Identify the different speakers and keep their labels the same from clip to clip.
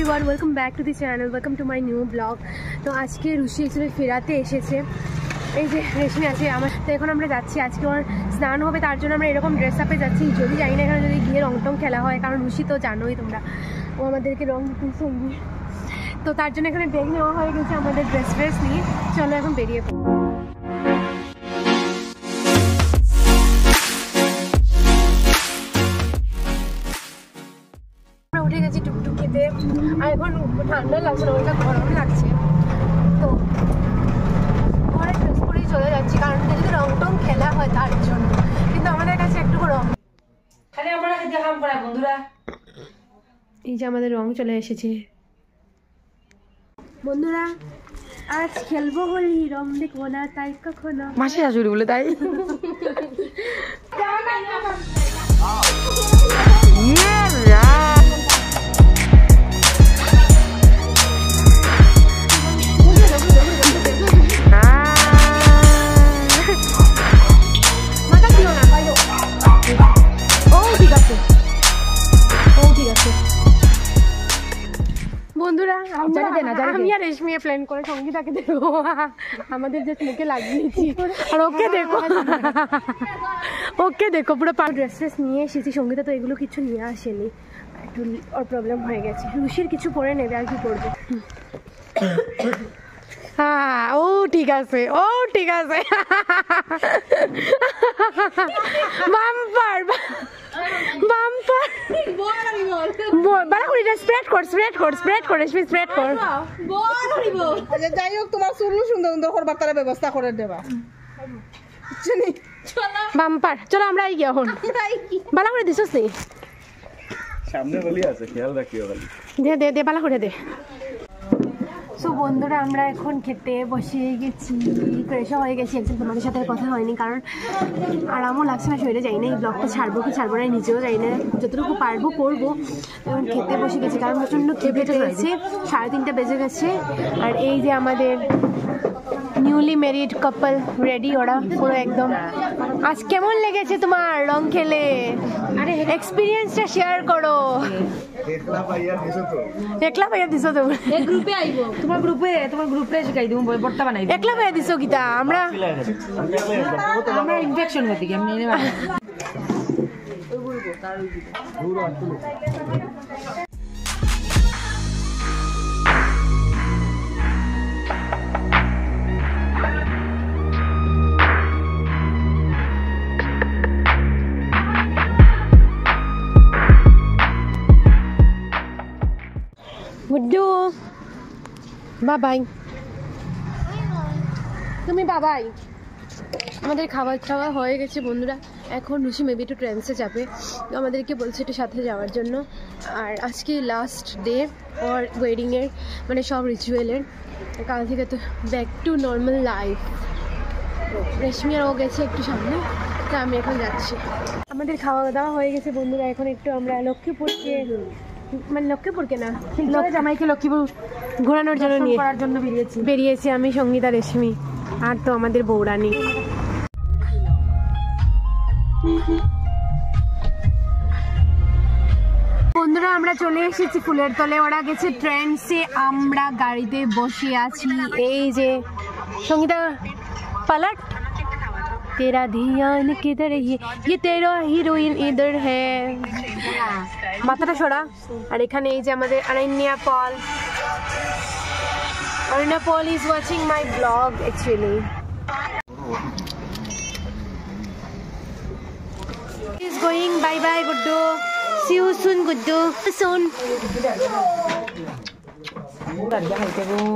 Speaker 1: Everyone, welcome back to the channel, welcome to my new blog. তো আজকে রুশি এক্সুয়ালি ফেরাতে এসেছে, এই যে রেশমি আছে আমার। তো এখন আমরা যাচ্ছি, আজকে ওর স্নান হবে, তার জন্য আমরা এরকম ড্রেস আপে যাচ্ছি। যদি জানি না এখানে যদি গিয়ে রং টং খেলা হয়, কারণ রুশি তো জানোই তোমরা, ও আমাদেরকে রং দিতে সঙ্গে। তো তার জন্য এখানে ব্যাগ নেওয়া হয়ে গেছে আমাদের ড্রেস নিয়ে। চলো এখন বেরিয়ে পড়ি। উঠে গেছি টুকটুকিতে, আর এখন ঠান্ডা লাগছে না, ওটা গরম লাগছে। তো ঘরে ড্রেস পরেই চলে যাচ্ছি, কারণ যদি রং টং খেলা হয় তার জন্য। কিন্তু আমাদের কাছে একটু রং, বন্ধুরা এই যে আমাদের রং চলে এসেছে। বন্ধুরা আজ খেলবো হোলি, রং দেখবো না তাই কখনো।
Speaker 2: মাসি শাশুড়ি বলে তাই
Speaker 1: বন্ধুরা আমি আর রেশমি প্ল্যান করে সঙ্গীতাকে দেখবো, আমাদের যে মুখে লাগিয়েছি। আর ওকে দেখো পুরো ড্রেস নিয়ে এসেছি। সঙ্গীতা তো এগুলো কিছু নিয়ে আসেনি, একটু ওর প্রবলেম হয়ে গেছে। রুশির কিছু পরে নেবে, আর কি করবে।
Speaker 2: হ্যাঁ ও ঠিক আছে, ও ঠিক আছে। বাম্পার বাম্পার স্প্রেড কর, স্প্রেড কর, স্প্রেড কর, স্প্রেড কর।
Speaker 3: যাই হোক, তোমার চুল সুন্দর সুন্দর করবার তারা ব্যবস্থা করে দেবা।
Speaker 1: বাম্পার চলো আমরা এই গিয়ে এখন বালা করে দিছস নি
Speaker 4: সামনে বলি আছে, খেয়াল রাখিও খালি।
Speaker 1: দে দে দে বালা করে দে। সো বন্ধুরা আমরা এখন খেতে বসে গেছি, ফ্রেশও হয়ে গেছি। একদম তোমাদের সাথে কথা হয়নি, কারণ আরামও লাগছে না, শরীরে যাই না। এই ব্লগটা ছাড়বো কি ছাড়বো না নিজেও যাই না, যতটুকু পারবো করবো। এখন খেতে বসে গেছি, কারণ প্রচণ্ড খেতে পেয়েছে। 3:30 বেজে গেছে। আর এই যে আমাদের নিউলি ম্যারিড কাপল রেডি, ওরা পুরো একদম। আজ কেমন লেগেছে তোমার রং খেলে? আরে এক্সপিরিয়েন্সটা শেয়ার করো। একলা পাইয়া দিছো তো?
Speaker 2: এই গ্রুপে আইবো, তোমার গ্রুপে শিখাই দিমু, বর্তা বানাই।
Speaker 1: একলা পাইয়া দিছো কিতা? আমরা
Speaker 2: ইনফেকশন হতে কি আমি এনে
Speaker 1: গুড্ডু বাবাই, তুমি বাবাই। আমাদের খাবার খাওয়া হয়ে গেছে বন্ধুরা। এখন রুশি মেবি একটু ট্রেন্সে যাবে, আমাদেরকে বলছে একটু সাথে যাওয়ার জন্য। আর আজকে লাস্ট ডে ওর ওয়েডিংয়ের, মানে সব রিচুয়ালের। কাল থেকে তো ব্যাক টু নর্মাল লাইফ। রেশমি আর ও গেছে একটু সামনে, তো আমি এখন যাচ্ছি। আমাদের খাওয়া দাওয়া হয়ে গেছে বন্ধুরা। এখন একটু আমরা লক্ষ্মীপুরকে, মানে লক্ষ্মীপুরকে না, জামাইকে লক্ষ্মীপুর ঘোরানোর জন্য নিয়ে করার জন্য বেরিয়েছি আমি, সঙ্গীতা, রেশমি আর তো আমাদের বৌরানী। বন্ধুরা আমরা চলে এসেছি ফুলের তলে, ওরা গেছে ট্রেন্সে, আমরা গাড়িতে বসে আছি। এই যে সঙ্গীতা পালট, तेरा ध्यान किधर है, ये तेरा हीरोइन इधर है। মাথাটা সরা। আর এখানে এই যে আমাদের অনন্যা পল is watching my vlog actually. Is going, bye bye Guddu, see you soon Guddu, soon.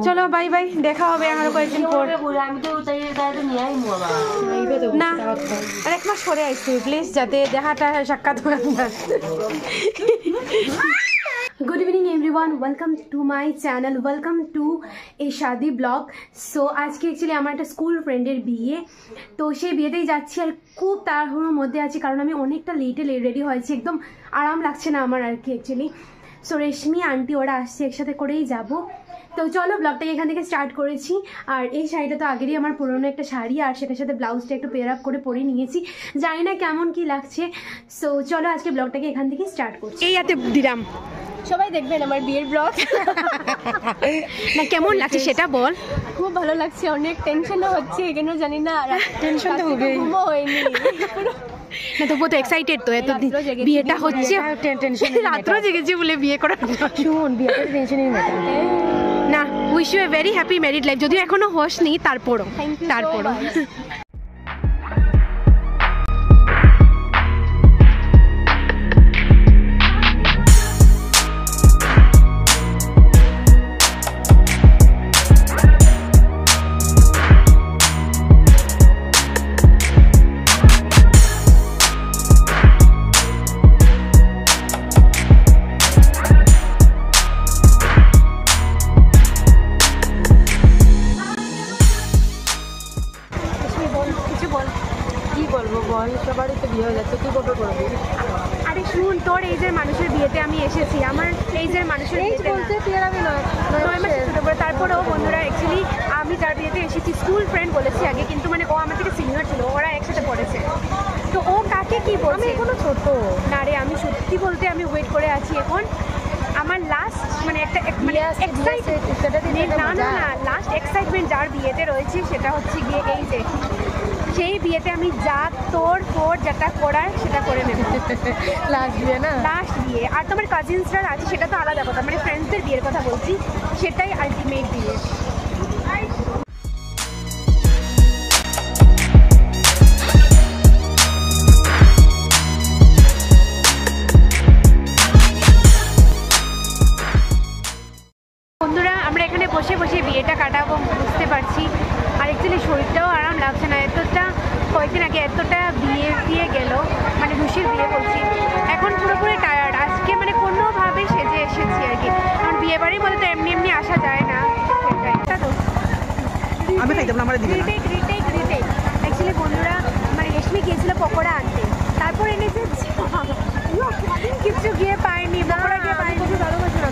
Speaker 1: চলো বাই বাই, দেখা হবে আরো কয়েকদিন পর। না আর 1 মাস পরে আইসি প্লিজ, যাতে দেখাটা সাক্ষাৎ হয়। Good evening everyone, welcome to my channel, welcome to a shaadi blog. So আজকে অ্যাকচুয়ালি আমার একটা স্কুল ফ্রেন্ডের বিয়ে, তো সেই বিয়েতেই যাচ্ছি। আর খুব তাড়াহুড়োর মধ্যে আছি, কারণ আমি অনেকটা লেটে রেডি হয়েছি, একদম আরাম লাগছে না আমার আর কি অ্যাকচুয়ালি। সো রেশমি আন্টি ওরা আসছে, একসাথে করেই যাব। তো চলো ব্লগটাকে এখান থেকে স্টার্ট করেছি। আর এই শাড়িটা তো আগেরই আমার পুরনো একটা শাড়ি, আর সেটার সাথে ব্লাউজটা একটু পেয়ার আপ করে পরে নিয়েছি, জানি না কেমন কি লাগছে। সো চলো আজকে ব্লগটাকে এখান থেকে স্টার্ট করছি। এই হাতে দিলাম সবাই দেখবেন আমার বিয়ের ব্লগ।
Speaker 2: না কেমন লাগছে সেটা বল।
Speaker 1: খুব ভালো লাগছে, অনেক টেনশনও হচ্ছে, কেন জানি না,
Speaker 2: টেনশন তো হবে,
Speaker 1: ঘুমও হয়নি।
Speaker 2: না তবুও তো এক্সাইটেড তো, এত
Speaker 1: রাত্রেও জেগেছি,
Speaker 2: বিয়েটা হচ্ছে,
Speaker 3: টেনশন
Speaker 2: রাত্রেও জেগেছি বলে বিয়ে করার।
Speaker 3: শুন, বিয়েটা টেনশনই না।
Speaker 2: না, wish you a very happy married life, যদিও এখনো হসনি তারপরও।
Speaker 1: Thank you so
Speaker 2: তারপরও
Speaker 1: much.
Speaker 2: কি বলবো বল, সবারই তো বিয়ে হয়ে যাচ্ছে, তুই কত করবি? আরে শুন, তোর এইজের মানুষের বিয়েতে আমি এসেছি, আমার এইজের মানুষের বিয়েতে তারপরেও বন্ধুরা, অ্যাকচুয়ালি আমি যার বিয়েতে এসেছি স্কুল ফ্রেন্ড বলেছি আগে, কিন্তু মানে ও আমার থেকে সিনিয়র ছিল, ওরা একসাথে পড়েছে, তো ও কাকে কি বলছে? আমি এখনো ছোট না রে, আমি সত্যি বলতে আমি ওয়েট করে আছি এখন আমার লাস্ট মানে একটা মানে না না না লাস্ট এক্সাইটমেন্ট যার বিয়েতে রয়েছে সেটা হচ্ছে গিয়ে এই যে সেই বিয়েতে আমি যা তোর ফোর যেটা করার সেটা করে নেব।
Speaker 3: লাস্ট বিয়ে না,
Speaker 2: লাস্ট বিয়ে। আর তোমার কাজিনসরা আছে সেটা তো আলাদা কথা, মানে ফ্রেন্ডসদের বিয়ের কথা বলছি, সেটাই আলটিমেট বিয়ে। বন্ধুরা, আমরা এখানে বসে বসে বিয়েটা কাটাবো বুঝতে পারছি, আর অ্যাকচুয়ালি শরীরটাও আরাম লাগছে না, এতটা কয়েকদিন আগে এতটা বিয়ে দিয়ে গেল, মানে রুশির বিয়ে বলছি, এখন পুরোপুরি টায়ার্ড, আজকে মানে কোনোভাবে সেজে এসেছি আর কি, কারণ বিয়ে বাড়ির মধ্যে তো এমনি এমনি আসা যায় না, সেটাই তো
Speaker 3: আমি খাইতাম না, আমার দিকে না।
Speaker 2: রিটেক অ্যাকচুয়ালি বন্ধুরা, মানে রেশমি গিয়েছিল পকোড়া আনতে, তারপর এনেছে কিছু গিয়ে পাইনি, পকোড়া গিয়ে পাইনি, ভালোবাসি না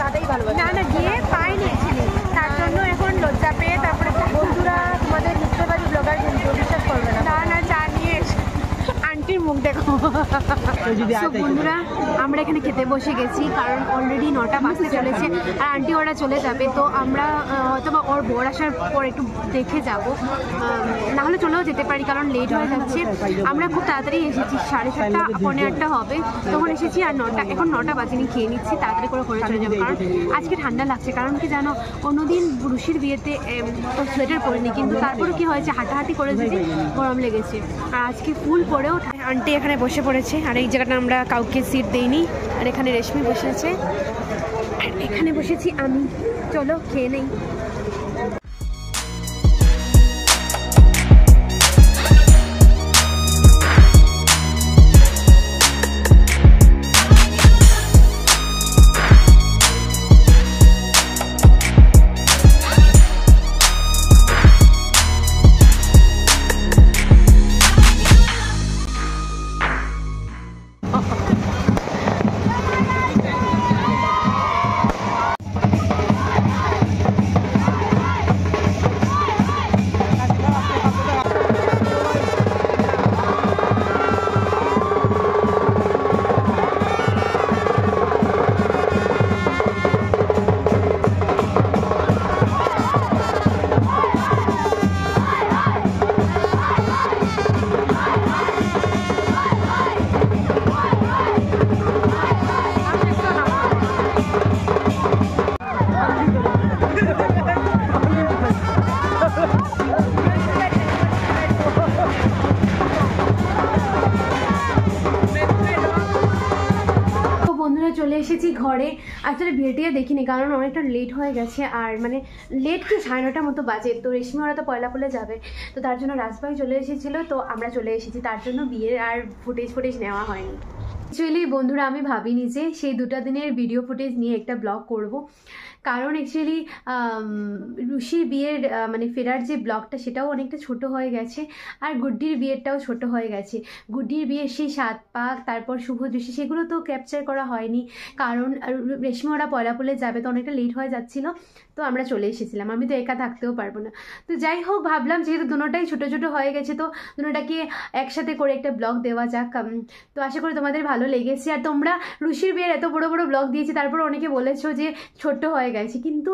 Speaker 2: তাতেই ভালোবাসি না, না গিয়ে পাইনি অ্যাকচুয়ালি, তার জন্য এখন লজ্জা পেয়ে তারপরে বন্ধুরা তোমাদের বুঝতে পারি ব্লগার কিন্তু বিশ্বাস করবে না, না না চা নিয়ে আন্টির মুখ দেখো। So, বন্ধুরা, আমরা এখানে খেতে বসে গেছি, কারণ অলরেডি 9টা বাজতে চলেছে আর আন্টি ওরা চলে যাবে, তো আমরা হয়তো বা ওর বর আসার পর একটু দেখে যাব, না হলে চলেও যেতে পারি কারণ লেট হয়ে যাচ্ছে। আমরা খুব তাড়াতাড়ি এসেছি, 7:30 পৌনে 8টা হবে তখন এসেছি, আর 9টা এখন 9টা বাজেনি, খেয়ে নিচ্ছি তাড়াতাড়ি করে চলে যাবো, কারণ আজকে ঠান্ডা লাগছে, কারণ কি জানো অন্যদিন রুশির বিয়েতে সোয়েটার পরিনি, কিন্তু তারপরে কি হয়েছে হাঁটাহাঁটি করে যে গরম লেগেছে, আর আজকে ফুল পরেও। আন্টি এখানে বসে পড়েছে, আর এই জায়গাটা আমরা কাউকে সিট দেইনি, আর এখানে রেশমি বসে আছে, আর এখানে বসেছি আমি, চলো খেয়ে নেই। চলে এসেছি ঘরে, আসলে ভিডিও দেখিনি কারণ অনেকটা লেট হয়ে গেছে, আর মানে লেট কি 9:30 মতো বাজে, তো রেশমি ওরা তো পয়লা পলে যাবে, তো তার জন্য রাজভাই চলে এসেছিলো, তো আমরা চলে এসেছি, তার জন্য বিয়ের আর ফুটেজ নেওয়া হয়নি। অ্যাকচুয়ালি বন্ধুরা, আমি ভাবিনি যে সেই 2টা দিনের ভিডিও ফুটেজ নিয়ে একটা ব্লগ করব, কারণ অ্যাকচুয়ালি রুশির বিয়ের মানে ফেরার যে ব্লগটা সেটাও অনেকটা ছোট হয়ে গেছে, আর গুড্ডির বিয়েরটাও ছোট হয়ে গেছে। গুড্ডির বিয়ের সেই 7 পাক তারপর শুভ দৃষ্টি সেগুলো তো ক্যাপচার করা হয়নি, কারণ রেশমি ওরা পয়লা পলে যাবে, তো অনেকটা লেট হয়ে যাচ্ছিলো, তো আমরা চলে এসেছিলাম, আমি তো একা থাকতেও পারবো না, তো যাই হোক ভাবলাম যেহেতু দুটোটাই ছোটো ছোটো হয়ে গেছে, তো দুটোটাকে একসাথে করে একটা ব্লগ দেওয়া যাক, তো আশা করি তোমাদের ভালো
Speaker 1: ভালো লেগেছে। আর তোমরা রুশির বিয়ের এত বড় বড় ব্লগ দিয়েছি, তারপর অনেকে বলেছো যে ছোট্ট হয়ে গেছে, কিন্তু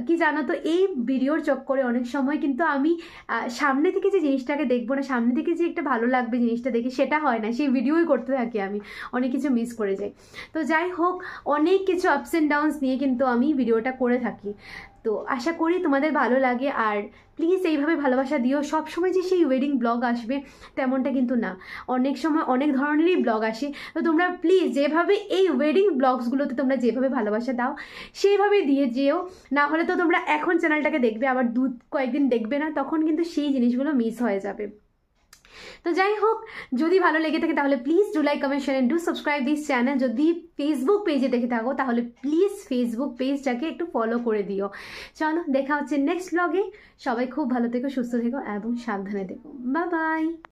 Speaker 1: কি জানো তো এই ভিডিওর চক্করে অনেক সময় কিন্তু আমি সামনে থেকে যে জিনিসটাকে দেখবো না, সামনে থেকে যে একটা ভালো লাগবে জিনিসটা দেখে, সেটা হয় না, সেই ভিডিওই করতে থাকি আমি, অনেক কিছু মিস করে যাই। তো যাই হোক, অনেক কিছু আপস অ্যান্ড ডাউনস নিয়ে কিন্তু আমি ভিডিওটা করে থাকি। তো আশা করি তোমাদের ভালো লাগে। আর প্লিজ এইভাবে ভালোবাসা দিও। সবসময় যে সেই ওয়েডিং ব্লগ আসবে তেমনটা কিন্তু না, অনেক সময় অনেক ধরনেরই ব্লগ আসে। তো তোমরা প্লিজ যেভাবে এই ওয়েডিং ব্লগসগুলোতে তোমরা যেভাবে ভালোবাসা দাও সেইভাবে দিয়ে যেও, না হলে তো তোমরা এখন চ্যানেলটাকে দেখবে, আবার কয়েকদিন দেখবে না, তখন কিন্তু সেই জিনিসগুলো মিস হয়ে যাবে। তো যাই হোক, যদি ভালো লেগে থাকে তাহলে please do like, comment, share and do subscribe this channel. যদি ফেসবুক পেজে দেখে থাকো তাহলে প্লিজ ফেসবুক পেজটাকে একটু ফলো করে দিও। চলো, দেখা হচ্ছে নেক্সট ব্লগে। সবাই খুব ভালো থেকো, সুস্থ থেকো এবং সাবধানে থেকো। Bye bye.